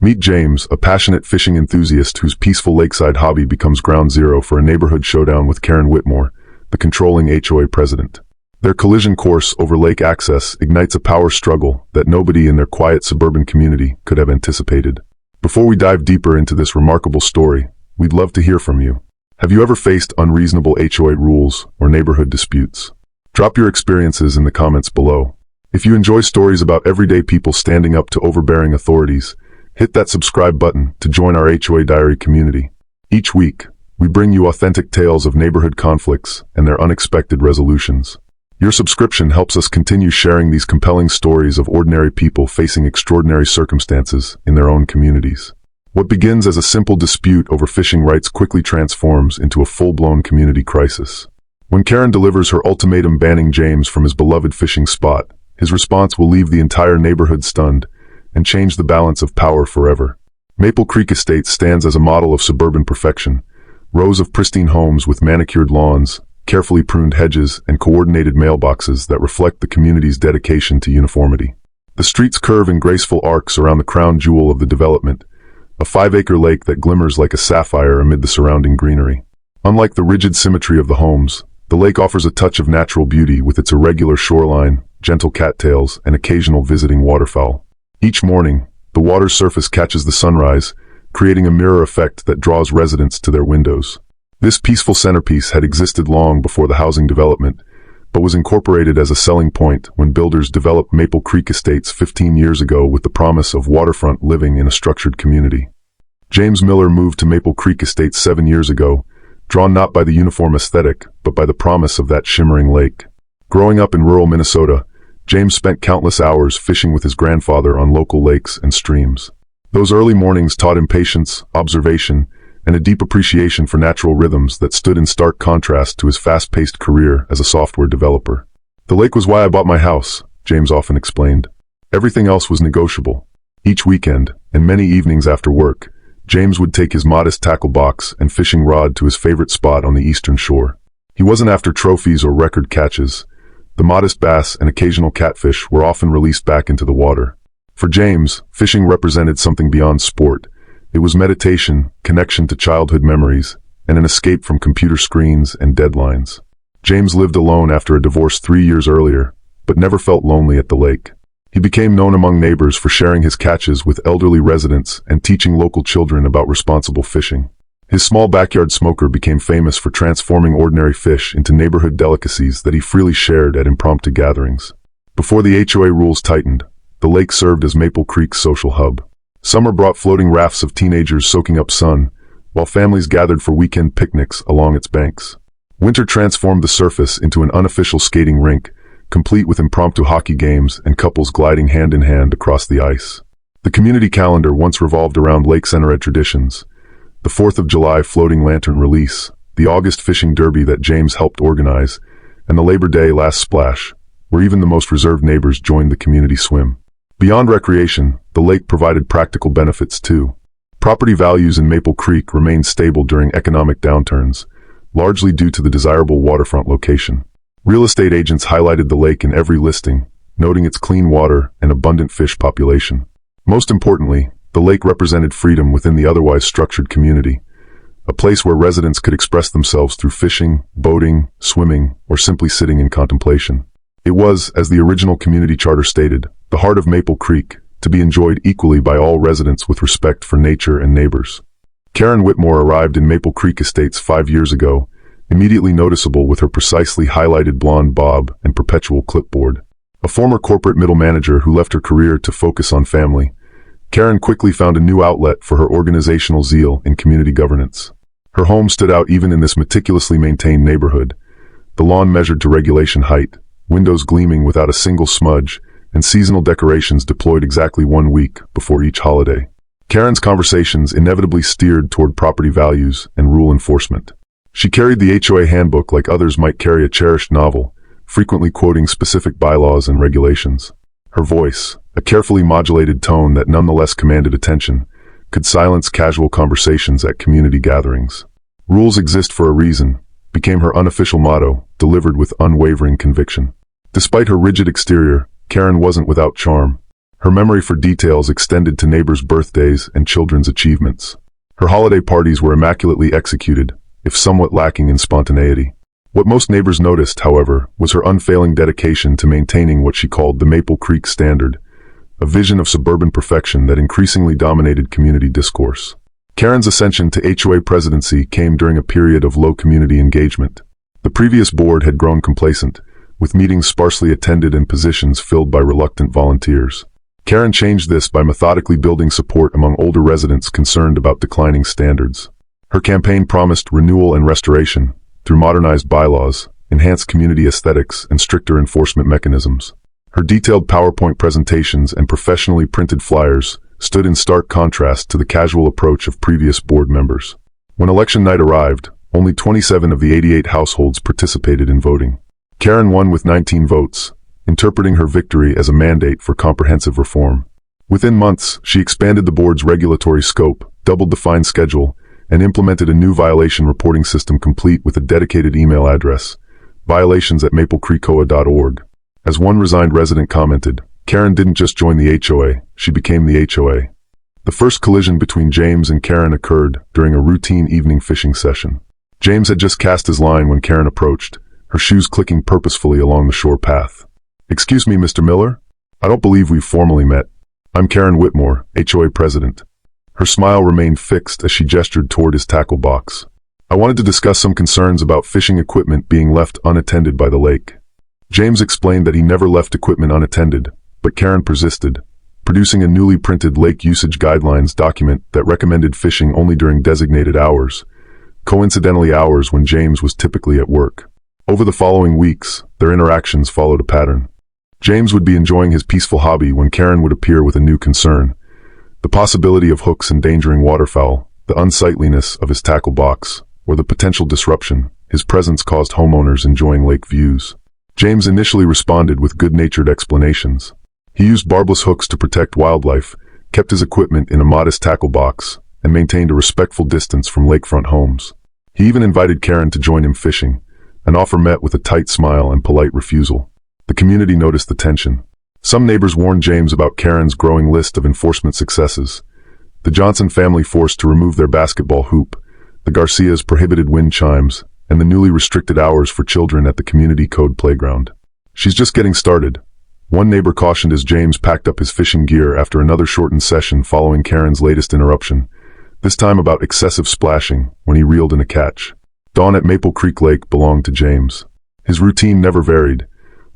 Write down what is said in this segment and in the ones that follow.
Meet James, a passionate fishing enthusiast whose peaceful lakeside hobby becomes ground zero for a neighborhood showdown with Karen Whitmore, the controlling HOA president. Their collision course over lake access ignites a power struggle that nobody in their quiet suburban community could have anticipated. Before we dive deeper into this remarkable story, we'd love to hear from you. Have you ever faced unreasonable HOA rules or neighborhood disputes? Drop your experiences in the comments below. If you enjoy stories about everyday people standing up to overbearing authorities, hit that subscribe button to join our HOA Diary community. Each week, we bring you authentic tales of neighborhood conflicts and their unexpected resolutions. Your subscription helps us continue sharing these compelling stories of ordinary people facing extraordinary circumstances in their own communities. What begins as a simple dispute over fishing rights quickly transforms into a full-blown community crisis. When Karen delivers her ultimatum banning James from his beloved fishing spot, his response will leave the entire neighborhood stunned and change the balance of power forever. Maple Creek Estates stands as a model of suburban perfection. Rows of pristine homes with manicured lawns, carefully pruned hedges, and coordinated mailboxes that reflect the community's dedication to uniformity. The streets curve in graceful arcs around the crown jewel of the development, a 5-acre lake that glimmers like a sapphire amid the surrounding greenery. Unlike the rigid symmetry of the homes, the lake offers a touch of natural beauty with its irregular shoreline, gentle cattails, and occasional visiting waterfowl. Each morning, the water's surface catches the sunrise, creating a mirror effect that draws residents to their windows. This peaceful centerpiece had existed long before the housing development, but was incorporated as a selling point when builders developed Maple Creek Estates 15 years ago with the promise of waterfront living in a structured community. James Miller moved to Maple Creek Estates 7 years ago, drawn not by the uniform aesthetic, but by the promise of that shimmering lake. Growing up in rural Minnesota, James spent countless hours fishing with his grandfather on local lakes and streams. Those early mornings taught him patience, observation, and a deep appreciation for natural rhythms that stood in stark contrast to his fast-paced career as a software developer. "The lake was why I bought my house," James often explained. "Everything else was negotiable." Each weekend, and many evenings after work, James would take his modest tackle box and fishing rod to his favorite spot on the eastern shore. He wasn't after trophies or record catches. The modest bass and occasional catfish were often released back into the water. For James, fishing represented something beyond sport. It was meditation, connection to childhood memories, and an escape from computer screens and deadlines. James lived alone after a divorce 3 years earlier, but never felt lonely at the lake. He became known among neighbors for sharing his catches with elderly residents and teaching local children about responsible fishing. His small backyard smoker became famous for transforming ordinary fish into neighborhood delicacies that he freely shared at impromptu gatherings. Before the HOA rules tightened, the lake served as Maple Creek's social hub. Summer brought floating rafts of teenagers soaking up sun, while families gathered for weekend picnics along its banks. Winter transformed the surface into an unofficial skating rink, complete with impromptu hockey games and couples gliding hand in hand across the ice. The community calendar once revolved around Lake Centered traditions. The 4th of July floating lantern release, the August fishing derby that James helped organize, and the Labor Day last splash, where even the most reserved neighbors joined the community swim. Beyond recreation, the lake provided practical benefits too. Property values in Maple Creek remained stable during economic downturns, largely due to the desirable waterfront location. Real estate agents highlighted the lake in every listing, noting its clean water and abundant fish population. Most importantly, the lake represented freedom within the otherwise structured community, a place where residents could express themselves through fishing, boating, swimming, or simply sitting in contemplation. It was, as the original community charter stated, the heart of Maple Creek, to be enjoyed equally by all residents with respect for nature and neighbors. Karen Whitmore arrived in Maple Creek Estates 5 years ago, immediately noticeable with her precisely highlighted blonde bob and perpetual clipboard. A former corporate middle manager who left her career to focus on family, Karen quickly found a new outlet for her organizational zeal in community governance. Her home stood out even in this meticulously maintained neighborhood, the lawn measured to regulation height, windows gleaming without a single smudge, and seasonal decorations deployed exactly 1 week before each holiday. Karen's conversations inevitably steered toward property values and rule enforcement. She carried the HOA handbook like others might carry a cherished novel, frequently quoting specific bylaws and regulations. Her voice, a carefully modulated tone that nonetheless commanded attention, could silence casual conversations at community gatherings. "Rules exist for a reason," became her unofficial motto, delivered with unwavering conviction. Despite her rigid exterior, Karen wasn't without charm. Her memory for details extended to neighbors' birthdays and children's achievements. Her holiday parties were immaculately executed, if somewhat lacking in spontaneity. What most neighbors noticed, however, was her unfailing dedication to maintaining what she called the Maple Creek Standard, a vision of suburban perfection that increasingly dominated community discourse. Karen's ascension to HOA presidency came during a period of low community engagement. The previous board had grown complacent, with meetings sparsely attended and positions filled by reluctant volunteers. Karen changed this by methodically building support among older residents concerned about declining standards. Her campaign promised renewal and restoration through modernized bylaws, enhanced community aesthetics, and stricter enforcement mechanisms. Her detailed PowerPoint presentations and professionally printed flyers stood in stark contrast to the casual approach of previous board members. When election night arrived, only 27 of the 88 households participated in voting. Karen won with 19 votes, interpreting her victory as a mandate for comprehensive reform. Within months, she expanded the board's regulatory scope, doubled the fine schedule, and implemented a new violation reporting system complete with a dedicated email address, violations@maplecreekhoa.org. As one resigned resident commented, Karen didn't just join the HOA, she became the HOA. The first collision between James and Karen occurred during a routine evening fishing session. James had just cast his line when Karen approached, her shoes clicking purposefully along the shore path. "Excuse me, Mr. Miller? I don't believe we've formally met. I'm Karen Whitmore, HOA president." Her smile remained fixed as she gestured toward his tackle box. "I wanted to discuss some concerns about fishing equipment being left unattended by the lake." James explained that he never left equipment unattended, but Karen persisted, producing a newly printed lake usage guidelines document that recommended fishing only during designated hours, coincidentally hours when James was typically at work. Over the following weeks, their interactions followed a pattern. James would be enjoying his peaceful hobby when Karen would appear with a new concern: the possibility of hooks endangering waterfowl, the unsightliness of his tackle box, or the potential disruption his presence caused homeowners enjoying lake views. James initially responded with good-natured explanations. He used barbless hooks to protect wildlife, kept his equipment in a modest tackle box, and maintained a respectful distance from lakefront homes. He even invited Karen to join him fishing, an offer met with a tight smile and polite refusal. The community noticed the tension. Some neighbors warned James about Karen's growing list of enforcement successes: the Johnson family forced to remove their basketball hoop, the Garcias prohibited wind chimes, and the newly restricted hours for children at the community code playground. "She's just getting started," one neighbor cautioned as James packed up his fishing gear after another shortened session following Karen's latest interruption, this time about excessive splashing when he reeled in a catch. Dawn at Maple Creek Lake belonged to James. His routine never varied.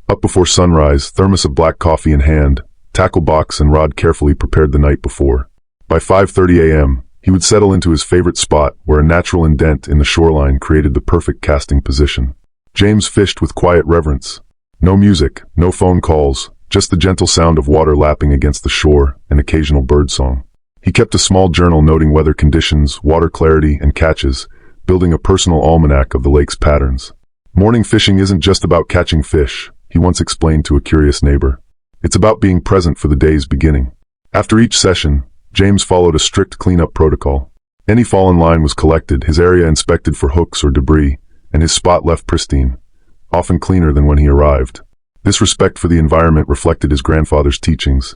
Up before sunrise, thermos of black coffee in hand, tackle box and rod carefully prepared the night before. By 5:30 a.m., he would settle into his favorite spot where a natural indent in the shoreline created the perfect casting position. James fished with quiet reverence. No music, no phone calls, just the gentle sound of water lapping against the shore and occasional birdsong. He kept a small journal noting weather conditions, water clarity, and catches, building a personal almanac of the lake's patterns. "Morning fishing isn't just about catching fish," he once explained to a curious neighbor. "It's about being present for the day's beginning." After each session, James followed a strict cleanup protocol. Any fallen line was collected, his area inspected for hooks or debris, and his spot left pristine, often cleaner than when he arrived. This respect for the environment reflected his grandfather's teachings: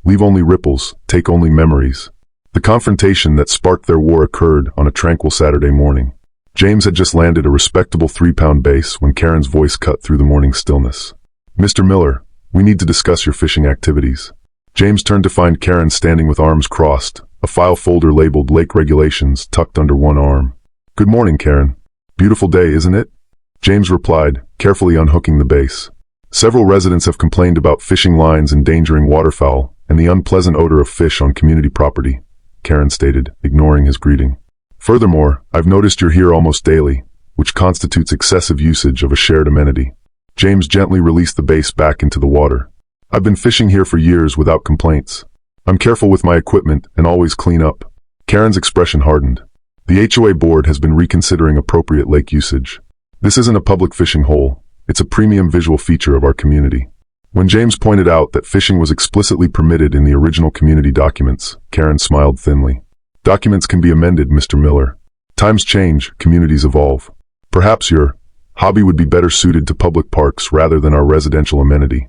leave only ripples, take only memories. The confrontation that sparked their war occurred on a tranquil Saturday morning. James had just landed a respectable 3-pound bass when Karen's voice cut through the morning stillness. "Mr. Miller, we need to discuss your fishing activities." James turned to find Karen standing with arms crossed, a file folder labeled Lake Regulations tucked under one arm. "Good morning, Karen. Beautiful day, isn't it?" James replied, carefully unhooking the bass. "Several residents have complained about fishing lines endangering waterfowl and the unpleasant odor of fish on community property," Karen stated, ignoring his greeting. "Furthermore, I've noticed you're here almost daily, which constitutes excessive usage of a shared amenity." James gently released the bass back into the water. "I've been fishing here for years without complaints. I'm careful with my equipment and always clean up." Karen's expression hardened. The HOA board has been reconsidering appropriate lake usage. This isn't a public fishing hole, it's a premium visual feature of our community. When James pointed out that fishing was explicitly permitted in the original community documents, Karen smiled thinly. "Documents can be amended, Mr. Miller. Times change, communities evolve. Perhaps your hobby would be better suited to public parks rather than our residential amenity."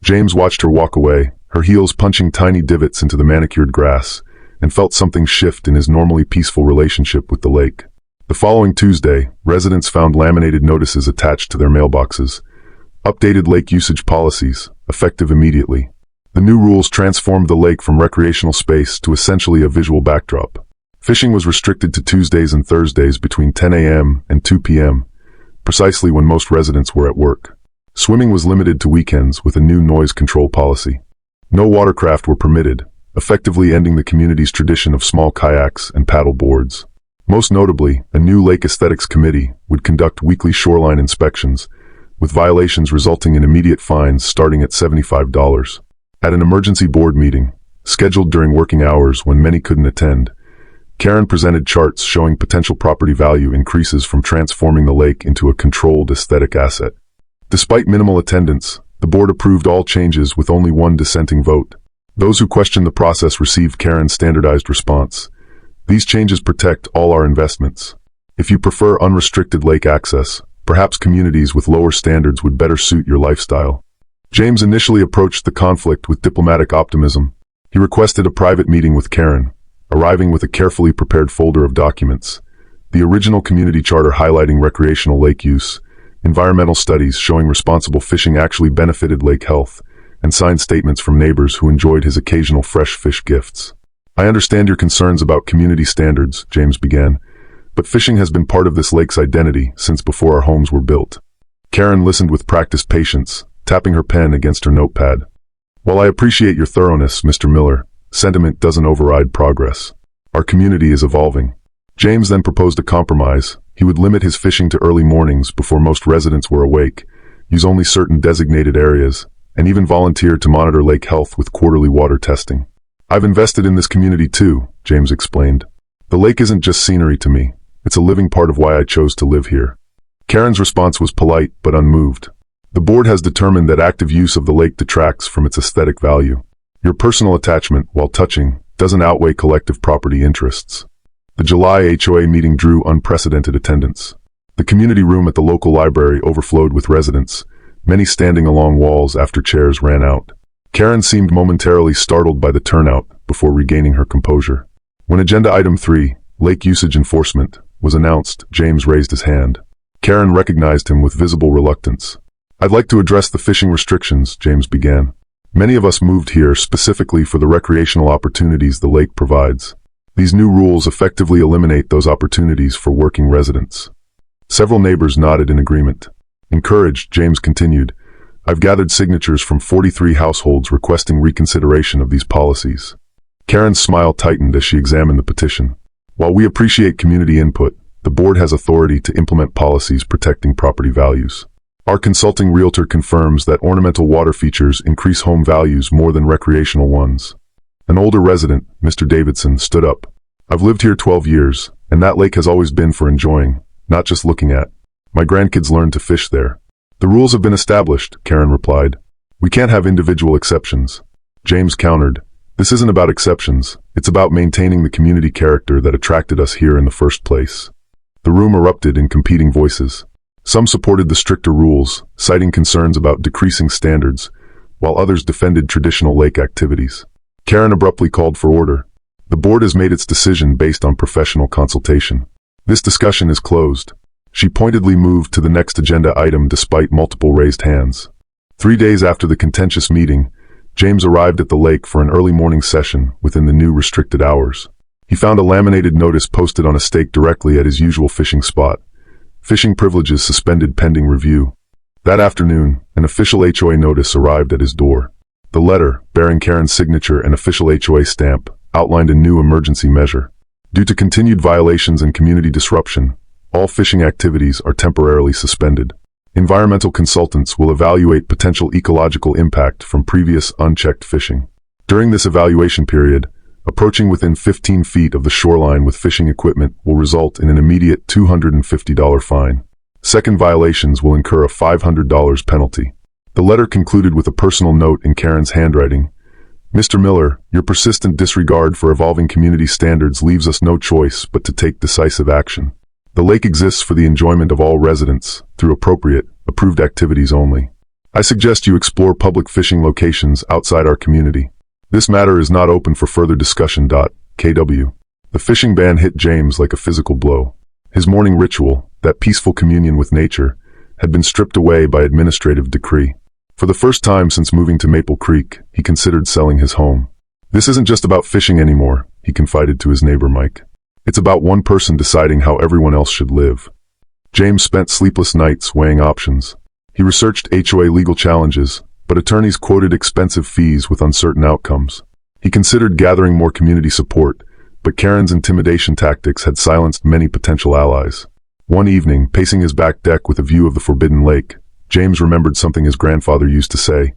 James watched her walk away, her heels punching tiny divots into the manicured grass, and felt something shift in his normally peaceful relationship with the lake. The following Tuesday, residents found laminated notices attached to their mailboxes. Updated lake usage policies, effective immediately. The new rules transformed the lake from recreational space to essentially a visual backdrop. Fishing was restricted to Tuesdays and Thursdays between 10 a.m. and 2 p.m., precisely when most residents were at work. Swimming was limited to weekends with a new noise control policy. No watercraft were permitted, effectively ending the community's tradition of small kayaks and paddle boards. Most notably, a new Lake Aesthetics Committee would conduct weekly shoreline inspections, with violations resulting in immediate fines starting at $75. At an emergency board meeting, scheduled during working hours when many couldn't attend, Karen presented charts showing potential property value increases from transforming the lake into a controlled aesthetic asset. Despite minimal attendance, the board approved all changes with only one dissenting vote. Those who questioned the process received Karen's standardized response. These changes protect all our investments. If you prefer unrestricted lake access, perhaps communities with lower standards would better suit your lifestyle. James initially approached the conflict with diplomatic optimism. He requested a private meeting with Karen, arriving with a carefully prepared folder of documents. The original community charter highlighting recreational lake use, environmental studies showing responsible fishing actually benefited lake health, and signed statements from neighbors who enjoyed his occasional fresh fish gifts. I understand your concerns about community standards, James began, but fishing has been part of this lake's identity since before our homes were built. Karen listened with practiced patience, tapping her pen against her notepad. While I appreciate your thoroughness, Mr. Miller, sentiment doesn't override progress. Our community is evolving. James then proposed a compromise. He would limit his fishing to early mornings before most residents were awake, use only certain designated areas, and even volunteer to monitor lake health with quarterly water testing. I've invested in this community too, James explained. The lake isn't just scenery to me. It's a living part of why I chose to live here. Karen's response was polite but unmoved. The board has determined that active use of the lake detracts from its aesthetic value. Your personal attachment, while touching, doesn't outweigh collective property interests. The July HOA meeting drew unprecedented attendance. The community room at the local library overflowed with residents, many standing along walls after chairs ran out. Karen seemed momentarily startled by the turnout before regaining her composure. When agenda item 3, lake usage enforcement, was announced, James raised his hand. Karen recognized him with visible reluctance. I'd like to address the fishing restrictions, James began. Many of us moved here specifically for the recreational opportunities the lake provides. These new rules effectively eliminate those opportunities for working residents. Several neighbors nodded in agreement. Encouraged, James continued, I've gathered signatures from 43 households requesting reconsideration of these policies. Karen's smile tightened as she examined the petition. While we appreciate community input, the board has authority to implement policies protecting property values. Our consulting realtor confirms that ornamental water features increase home values more than recreational ones. An older resident, Mr. Davidson, stood up. I've lived here 12 years, and that lake has always been for enjoying, not just looking at. My grandkids learned to fish there. The rules have been established, Karen replied. We can't have individual exceptions. James countered. This isn't about exceptions. It's about maintaining the community character that attracted us here in the first place. The room erupted in competing voices. Some supported the stricter rules, citing concerns about decreasing standards, while others defended traditional lake activities. Karen abruptly called for order. The board has made its decision based on professional consultation. This discussion is closed. She pointedly moved to the next agenda item despite multiple raised hands. 3 days after the contentious meeting, James arrived at the lake for an early morning session within the new restricted hours. He found a laminated notice posted on a stake directly at his usual fishing spot. Fishing privileges suspended pending review. That afternoon, an official HOA notice arrived at his door. The letter, bearing Karen's signature and official HOA stamp, outlined a new emergency measure. Due to continued violations and community disruption, all fishing activities are temporarily suspended. Environmental consultants will evaluate potential ecological impact from previous unchecked fishing. During this evaluation period, approaching within 15 feet of the shoreline with fishing equipment will result in an immediate $250 fine. Second violations will incur a $500 penalty. The letter concluded with a personal note in Karen's handwriting. Mr. Miller, your persistent disregard for evolving community standards leaves us no choice but to take decisive action. The lake exists for the enjoyment of all residents, through appropriate, approved activities only. I suggest you explore public fishing locations outside our community. This matter is not open for further discussion. KW. The fishing ban hit James like a physical blow. His morning ritual, that peaceful communion with nature, had been stripped away by administrative decree. For the first time since moving to Maple Creek, he considered selling his home. This isn't just about fishing anymore, he confided to his neighbor Mike. It's about one person deciding how everyone else should live. James spent sleepless nights weighing options. He researched HOA legal challenges, but attorneys quoted expensive fees with uncertain outcomes. He considered gathering more community support, but Karen's intimidation tactics had silenced many potential allies. One evening, pacing his back deck with a view of the forbidden lake, James remembered something his grandfather used to say.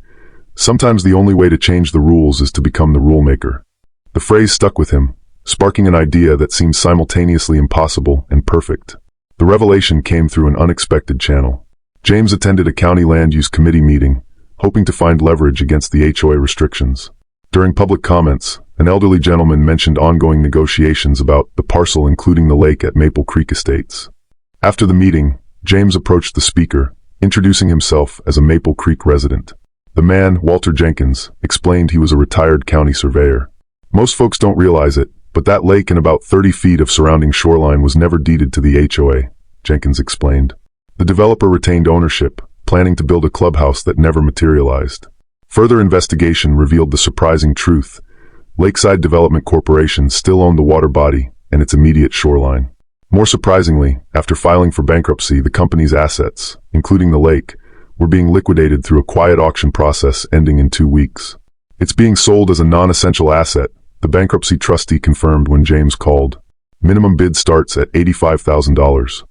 Sometimes the only way to change the rules is to become the rule maker. The phrase stuck with him, sparking an idea that seemed simultaneously impossible and perfect. The revelation came through an unexpected channel. James attended a county land use committee meeting, hoping to find leverage against the HOA restrictions. During public comments, an elderly gentleman mentioned ongoing negotiations about the parcel including the lake at Maple Creek Estates. After the meeting, James approached the speaker, introducing himself as a Maple Creek resident. The man, Walter Jenkins, explained he was a retired county surveyor. Most folks don't realize it, but that lake and about 30 feet of surrounding shoreline was never deeded to the HOA, Jenkins explained. The developer retained ownership, planning to build a clubhouse that never materialized. Further investigation revealed the surprising truth. Lakeside Development Corporation still owned the water body and its immediate shoreline. More surprisingly, after filing for bankruptcy, the company's assets, including the lake, were being liquidated through a quiet auction process ending in 2 weeks. It's being sold as a non-essential asset, the bankruptcy trustee confirmed when James called. Minimum bid starts at $85,000.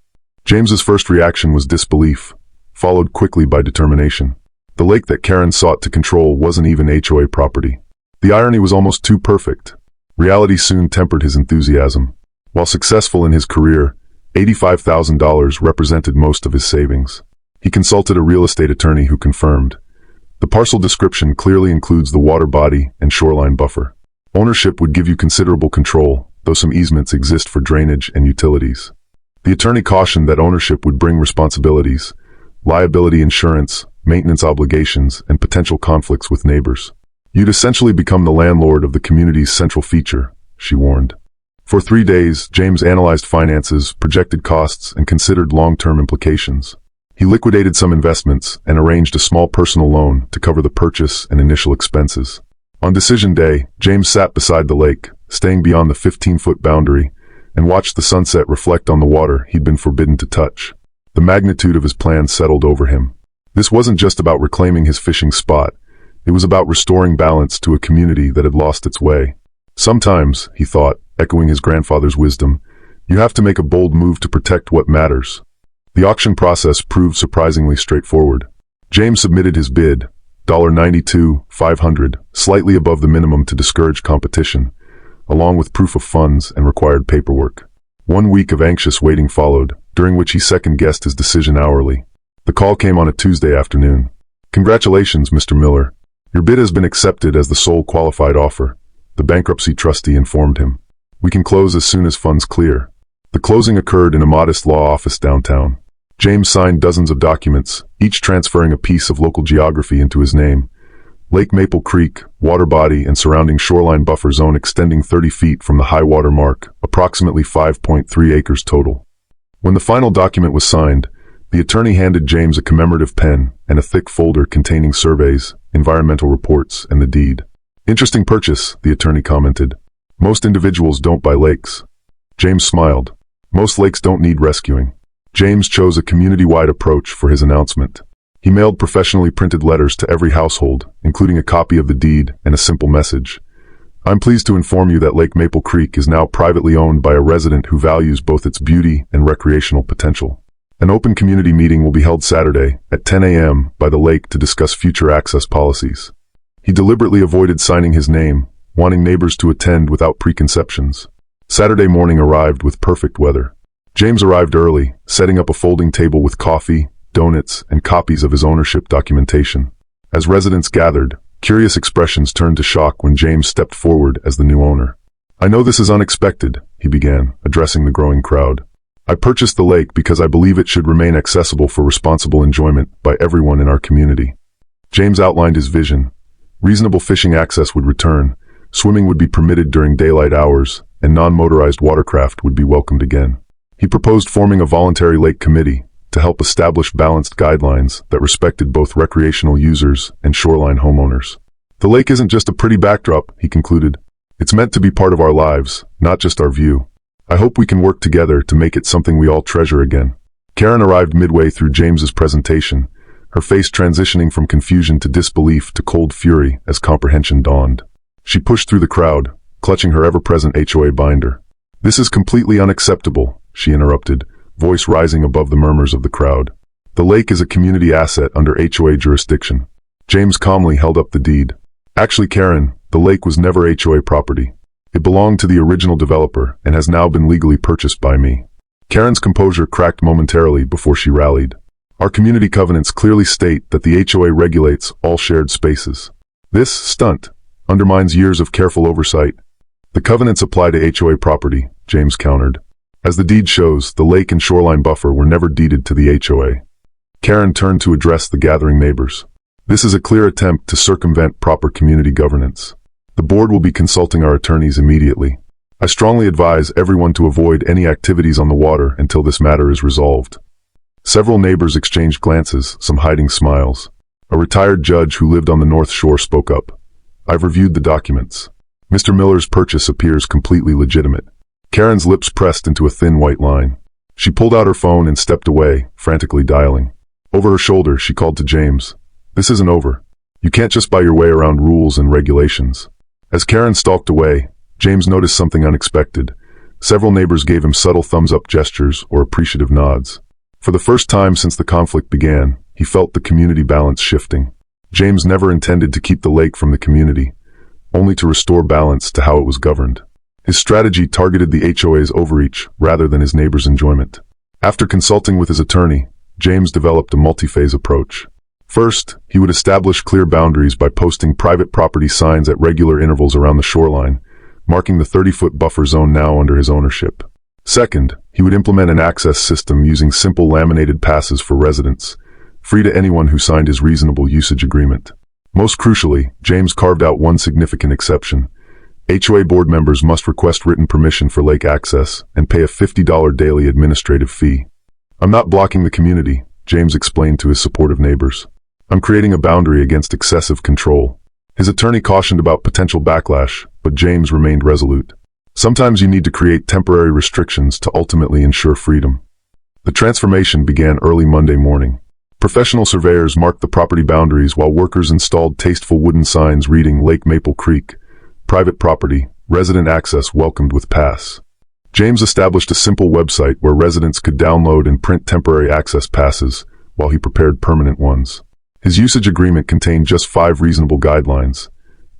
James's first reaction was disbelief, followed quickly by determination. The lake that Karen sought to control wasn't even HOA property. The irony was almost too perfect. Reality soon tempered his enthusiasm. While successful in his career, $85,000 represented most of his savings. He consulted a real estate attorney who confirmed. The parcel description clearly includes the water body and shoreline buffer. Ownership would give you considerable control, though some easements exist for drainage and utilities. The attorney cautioned that ownership would bring responsibilities, liability insurance, maintenance obligations, and potential conflicts with neighbors. You'd essentially become the landlord of the community's central feature, she warned. For 3 days, James analyzed finances, projected costs, and considered long-term implications. He liquidated some investments and arranged a small personal loan to cover the purchase and initial expenses. On decision day, James sat beside the lake, staying beyond the 15-foot boundary, and watched the sunset reflect on the water he'd been forbidden to touch. The magnitude of his plan settled over him. This wasn't just about reclaiming his fishing spot. It was about restoring balance to a community that had lost its way. Sometimes, he thought, echoing his grandfather's wisdom, you have to make a bold move to protect what matters. The auction process proved surprisingly straightforward. James submitted his bid, $92,500, slightly above the minimum to discourage competition, along with proof of funds and required paperwork. 1 week of anxious waiting followed, during which he second-guessed his decision hourly. The call came on a Tuesday afternoon. Congratulations, Mr. Miller. Your bid has been accepted as the sole qualified offer, the bankruptcy trustee informed him. We can close as soon as funds clear. The closing occurred in a modest law office downtown. James signed dozens of documents, each transferring a piece of local geography into his name. Lake Maple Creek, water body, and surrounding shoreline buffer zone extending 30 feet from the high water mark, approximately 5.3 acres total. When the final document was signed, the attorney handed James a commemorative pen and a thick folder containing surveys, environmental reports, and the deed. Interesting purchase, the attorney commented. Most individuals don't buy lakes. James smiled. Most lakes don't need rescuing. James chose a community-wide approach for his announcement. He mailed professionally printed letters to every household, including a copy of the deed and a simple message. I'm pleased to inform you that Lake Maple Creek is now privately owned by a resident who values both its beauty and recreational potential. An open community meeting will be held Saturday at 10 a.m. by the lake to discuss future access policies. He deliberately avoided signing his name, wanting neighbors to attend without preconceptions. Saturday morning arrived with perfect weather. James arrived early, setting up a folding table with coffee, donuts, and copies of his ownership documentation. As residents gathered, curious expressions turned to shock when James stepped forward as the new owner. I know this is unexpected, he began, addressing the growing crowd. I purchased the lake because I believe it should remain accessible for responsible enjoyment by everyone in our community. James outlined his vision. Reasonable fishing access would return, swimming would be permitted during daylight hours, and non-motorized watercraft would be welcomed again. He proposed forming a voluntary lake committee to help establish balanced guidelines that respected both recreational users and shoreline homeowners. The lake isn't just a pretty backdrop, he concluded. It's meant to be part of our lives, not just our view. I hope we can work together to make it something we all treasure again. Karen arrived midway through James's presentation, her face transitioning from confusion to disbelief to cold fury as comprehension dawned. She pushed through the crowd, clutching her ever-present HOA binder. "This is completely unacceptable," she interrupted, voice rising above the murmurs of the crowd. "The lake is a community asset under HOA jurisdiction." James calmly held up the deed. "Actually, Karen, the lake was never HOA property. It belonged to the original developer and has now been legally purchased by me." Karen's composure cracked momentarily before she rallied. "Our community covenants clearly state that the HOA regulates all shared spaces. This stunt undermines years of careful oversight." "The covenants apply to HOA property," James countered. "As the deed shows, the lake and shoreline buffer were never deeded to the HOA." Karen turned to address the gathering neighbors. "This is a clear attempt to circumvent proper community governance. The board will be consulting our attorneys immediately. I strongly advise everyone to avoid any activities on the water until this matter is resolved." Several neighbors exchanged glances, some hiding smiles. A retired judge who lived on the North Shore spoke up. "I've reviewed the documents. Mr. Miller's purchase appears completely legitimate." Karen's lips pressed into a thin white line. She pulled out her phone and stepped away, frantically dialing. Over her shoulder, she called to James. "This isn't over. You can't just buy your way around rules and regulations." As Karen stalked away, James noticed something unexpected. Several neighbors gave him subtle thumbs-up gestures or appreciative nods. For the first time since the conflict began, he felt the community balance shifting. James never intended to keep the lake from the community, only to restore balance to how it was governed. His strategy targeted the HOA's overreach rather than his neighbors' enjoyment. After consulting with his attorney, James developed a multi-phase approach. First, he would establish clear boundaries by posting private property signs at regular intervals around the shoreline, marking the 30-foot buffer zone now under his ownership. Second, he would implement an access system using simple laminated passes for residents, free to anyone who signed his reasonable usage agreement. Most crucially, James carved out one significant exception. HOA board members must request written permission for lake access and pay a $50 daily administrative fee. "I'm not blocking the community," James explained to his supportive neighbors. "I'm creating a boundary against excessive control." His attorney cautioned about potential backlash, but James remained resolute. Sometimes you need to create temporary restrictions to ultimately ensure freedom. The transformation began early Monday morning. Professional surveyors marked the property boundaries while workers installed tasteful wooden signs reading Lake Maple Creek, private property, resident access welcomed with pass. James established a simple website where residents could download and print temporary access passes while he prepared permanent ones. His usage agreement contained just 5 reasonable guidelines: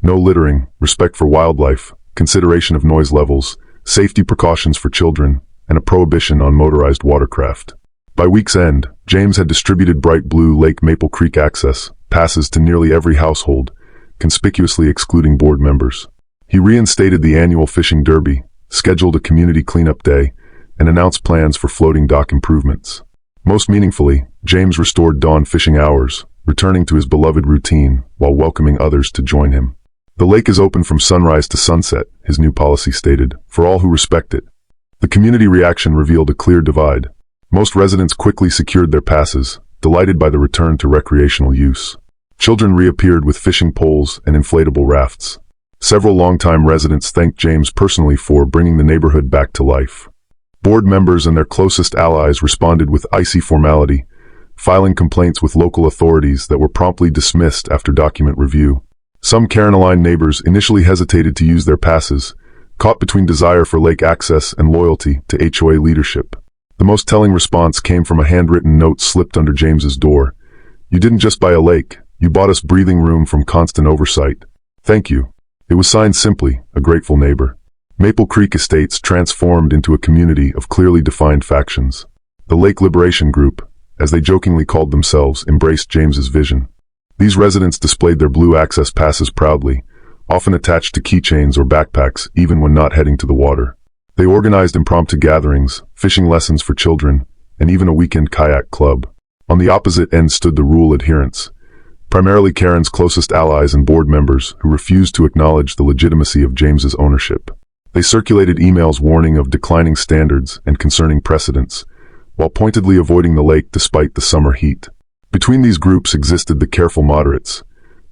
no littering, respect for wildlife, consideration of noise levels, safety precautions for children, and a prohibition on motorized watercraft. By week's end, James had distributed bright blue Lake Maple Creek access passes to nearly every household, conspicuously excluding board members. He reinstated the annual fishing derby, scheduled a community cleanup day, and announced plans for floating dock improvements. Most meaningfully, James restored dawn fishing hours, returning to his beloved routine while welcoming others to join him. "The lake is open from sunrise to sunset," his new policy stated, "for all who respect it." The community reaction revealed a clear divide. Most residents quickly secured their passes, delighted by the return to recreational use. Children reappeared with fishing poles and inflatable rafts. Several longtime residents thanked James personally for bringing the neighborhood back to life. Board members and their closest allies responded with icy formality, filing complaints with local authorities that were promptly dismissed after document review. Some Karen-aligned neighbors initially hesitated to use their passes, caught between desire for lake access and loyalty to HOA leadership. The most telling response came from a handwritten note slipped under James's door. "You didn't just buy a lake, you bought us breathing room from constant oversight. Thank you." It was signed simply, a grateful neighbor. Maple Creek Estates transformed into a community of clearly defined factions. The Lake Liberation Group, as they jokingly called themselves, embraced James's vision. These residents displayed their blue access passes proudly, often attached to keychains or backpacks even when not heading to the water. They organized impromptu gatherings, fishing lessons for children, and even a weekend kayak club. On the opposite end stood the rule adherents. primarily Karen's closest allies and board members who refused to acknowledge the legitimacy of James's ownership. They circulated emails warning of declining standards and concerning precedents, while pointedly avoiding the lake despite the summer heat. Between these groups existed the careful moderates,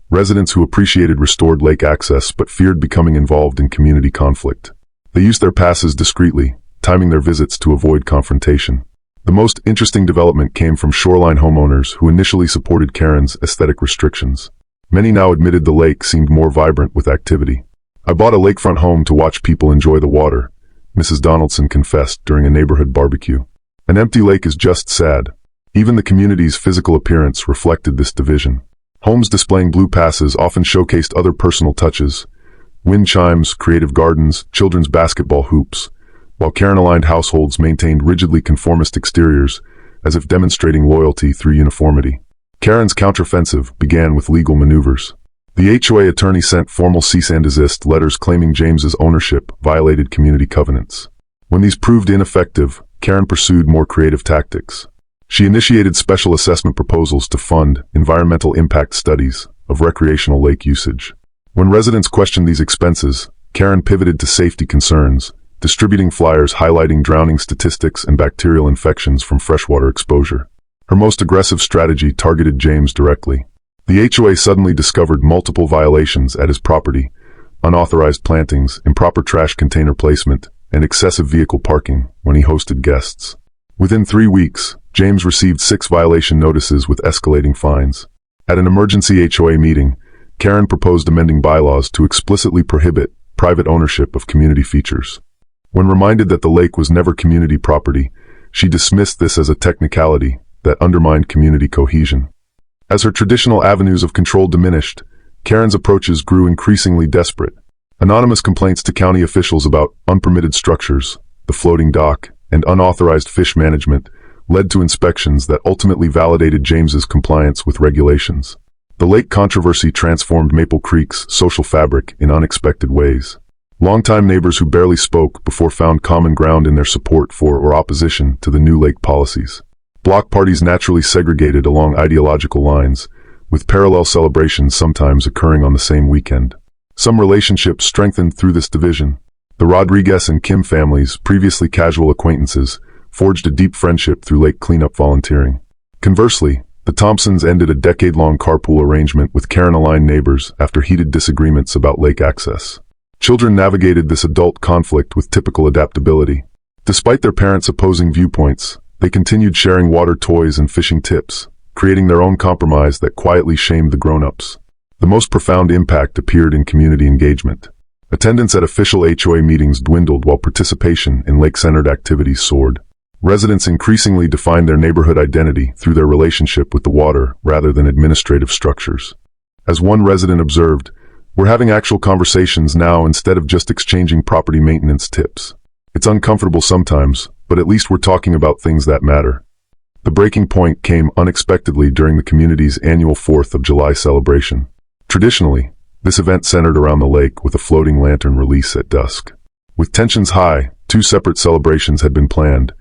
residents who appreciated restored lake access but feared becoming involved in community conflict. They used their passes discreetly, timing their visits to avoid confrontation. The most interesting development came from shoreline homeowners who initially supported Karen's aesthetic restrictions. Many now admitted the lake seemed more vibrant with activity. "I bought a lakefront home to watch people enjoy the water," Mrs. Donaldson confessed during a neighborhood barbecue. "An empty lake is just sad." Even the community's physical appearance reflected this division. Homes displaying blue passes often showcased other personal touches: wind chimes, creative gardens, children's basketball hoops, while Karen-aligned households maintained rigidly conformist exteriors, as if demonstrating loyalty through uniformity. Karen's counteroffensive began with legal maneuvers. The HOA attorney sent formal cease and desist letters claiming James's ownership violated community covenants. When these proved ineffective, Karen pursued more creative tactics. She initiated special assessment proposals to fund environmental impact studies of recreational lake usage. When residents questioned these expenses, Karen pivoted to safety concerns, distributing flyers highlighting drowning statistics and bacterial infections from freshwater exposure. Her most aggressive strategy targeted James directly. The HOA suddenly discovered multiple violations at his property: unauthorized plantings, improper trash container placement, and excessive vehicle parking when he hosted guests. Within 3 weeks, James received 6 violation notices with escalating fines. At an emergency HOA meeting, Karen proposed amending bylaws to explicitly prohibit private ownership of community features. When reminded that the lake was never community property, she dismissed this as a technicality that undermined community cohesion. As her traditional avenues of control diminished, Karen's approaches grew increasingly desperate. Anonymous complaints to county officials about unpermitted structures, the floating dock, and unauthorized fish management led to inspections that ultimately validated James's compliance with regulations. The lake controversy transformed Maple Creek's social fabric in unexpected ways. Longtime neighbors who barely spoke before found common ground in their support for or opposition to the new lake policies. Block parties naturally segregated along ideological lines, with parallel celebrations sometimes occurring on the same weekend. Some relationships strengthened through this division. The Rodriguez and Kim families, previously casual acquaintances, forged a deep friendship through lake cleanup volunteering. Conversely, the Thompsons ended a decade-long carpool arrangement with Karen-aligned neighbors after heated disagreements about lake access. Children navigated this adult conflict with typical adaptability. Despite their parents' opposing viewpoints, they continued sharing water toys and fishing tips, creating their own compromise that quietly shamed the grown-ups. The most profound impact appeared in community engagement. Attendance at official HOA meetings dwindled while participation in lake-centered activities soared. Residents increasingly defined their neighborhood identity through their relationship with the water rather than administrative structures. As one resident observed, "We're having actual conversations now instead of just exchanging property maintenance tips. It's uncomfortable sometimes, but at least we're talking about things that matter." The breaking point came unexpectedly during the community's annual 4th of July celebration. Traditionally, this event centered around the lake with a floating lantern release at dusk. With tensions high, 2 separate celebrations had been planned: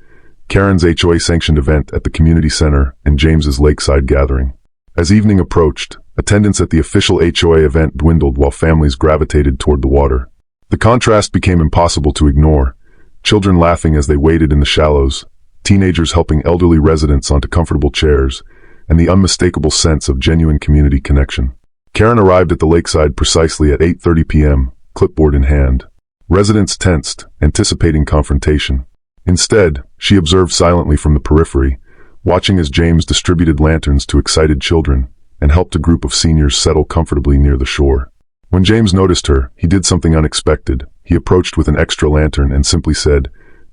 Karen's HOA-sanctioned event at the community center and James's lakeside gathering. As evening approached, attendance at the official HOA event dwindled while families gravitated toward the water. The contrast became impossible to ignore: children laughing as they waded in the shallows, teenagers helping elderly residents onto comfortable chairs, and the unmistakable sense of genuine community connection. Karen arrived at the lakeside precisely at 8:30 p.m., clipboard in hand. Residents tensed, anticipating confrontation. Instead, she observed silently from the periphery, watching as James distributed lanterns to excited children and helped a group of seniors settle comfortably near the shore. When James noticed her, he did something unexpected. He approached with an extra lantern and simply said,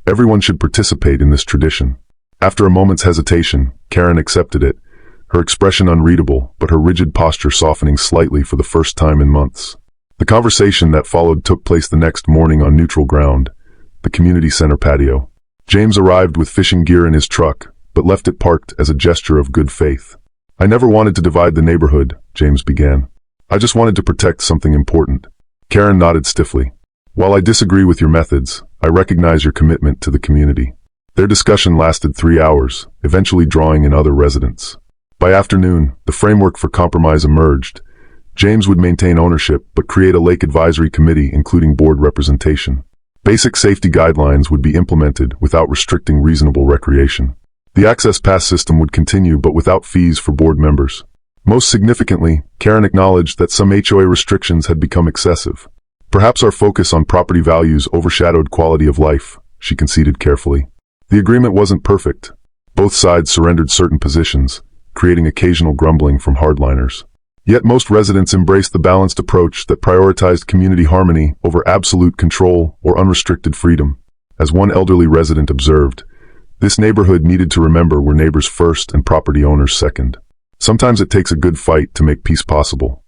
"Everyone should participate in this tradition." After a moment's hesitation, Karen accepted it, her expression unreadable, but her rigid posture softening slightly for the first time in months. The conversation that followed took place the next morning on neutral ground, the community center patio. James arrived with fishing gear in his truck, but left it parked as a gesture of good faith. "I never wanted to divide the neighborhood," James began. "I just wanted to protect something important." Karen nodded stiffly. "While I disagree with your methods, I recognize your commitment to the community." Their discussion lasted 3 hours, eventually drawing in other residents. By afternoon, the framework for compromise emerged. James would maintain ownership but create a lake advisory committee including board representation. Basic safety guidelines would be implemented without restricting reasonable recreation. The access pass system would continue but without fees for board members. Most significantly, Karen acknowledged that some HOA restrictions had become excessive. Perhaps our focus on property values overshadowed quality of life, she conceded carefully. The agreement wasn't perfect. Both sides surrendered certain positions, creating occasional grumbling from hardliners. Yet most residents embraced the balanced approach that prioritized community harmony over absolute control or unrestricted freedom. As one elderly resident observed, this neighborhood needed to remember we're neighbors first and property owners second. Sometimes it takes a good fight to make peace possible.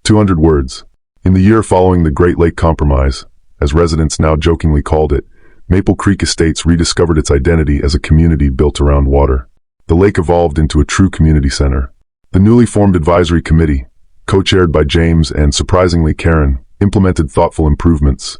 200 words. In the year following the Great Lake Compromise, as residents now jokingly called it, Maple Creek Estates rediscovered its identity as a community built around water. The lake evolved into a true community center. The newly formed advisory committee, co-chaired by James and, surprisingly, Karen, implemented thoughtful improvements.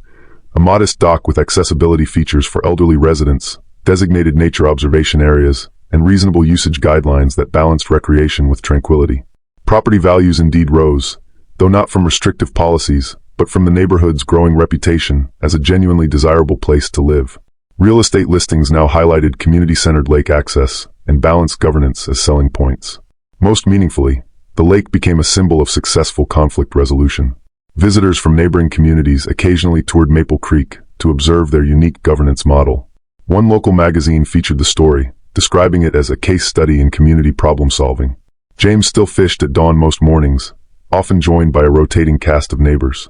A modest dock with accessibility features for elderly residents, designated nature observation areas, and reasonable usage guidelines that balanced recreation with tranquility. Property values indeed rose, though not from restrictive policies, but from the neighborhood's growing reputation as a genuinely desirable place to live. Real estate listings now highlighted community-centered lake access and balanced governance as selling points. Most meaningfully, the lake became a symbol of successful conflict resolution. Visitors from neighboring communities occasionally toured Maple Creek to observe their unique governance model. One local magazine featured the story, describing it as a case study in community problem-solving. James still fished at dawn most mornings, often joined by a rotating cast of neighbors.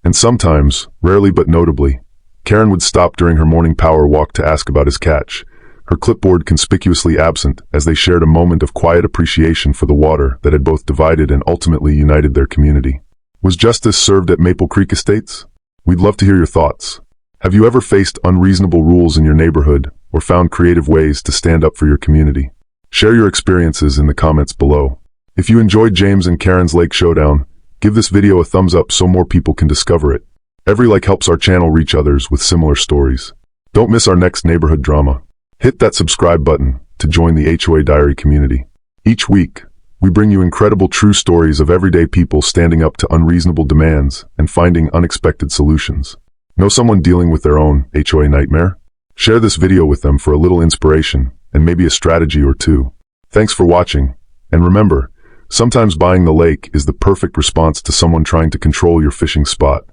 And sometimes, rarely but notably, Karen would stop during her morning power walk to ask about his catch, her clipboard conspicuously absent as they shared a moment of quiet appreciation for the water that had both divided and ultimately united their community. Was justice served at Maple Creek Estates? We'd love to hear your thoughts. Have you ever faced unreasonable rules in your neighborhood or found creative ways to stand up for your community? Share your experiences in the comments below. If you enjoyed James and Karen's Lake Showdown, give this video a thumbs up so more people can discover it. Every like helps our channel reach others with similar stories. Don't miss our next neighborhood drama. Hit that subscribe button to join the HOA Diary community. Each week, we bring you incredible true stories of everyday people standing up to unreasonable demands and finding unexpected solutions. Know someone dealing with their own HOA nightmare? Share this video with them for a little inspiration and maybe a strategy or two. Thanks for watching, and remember, sometimes buying the lake is the perfect response to someone trying to control your fishing spot.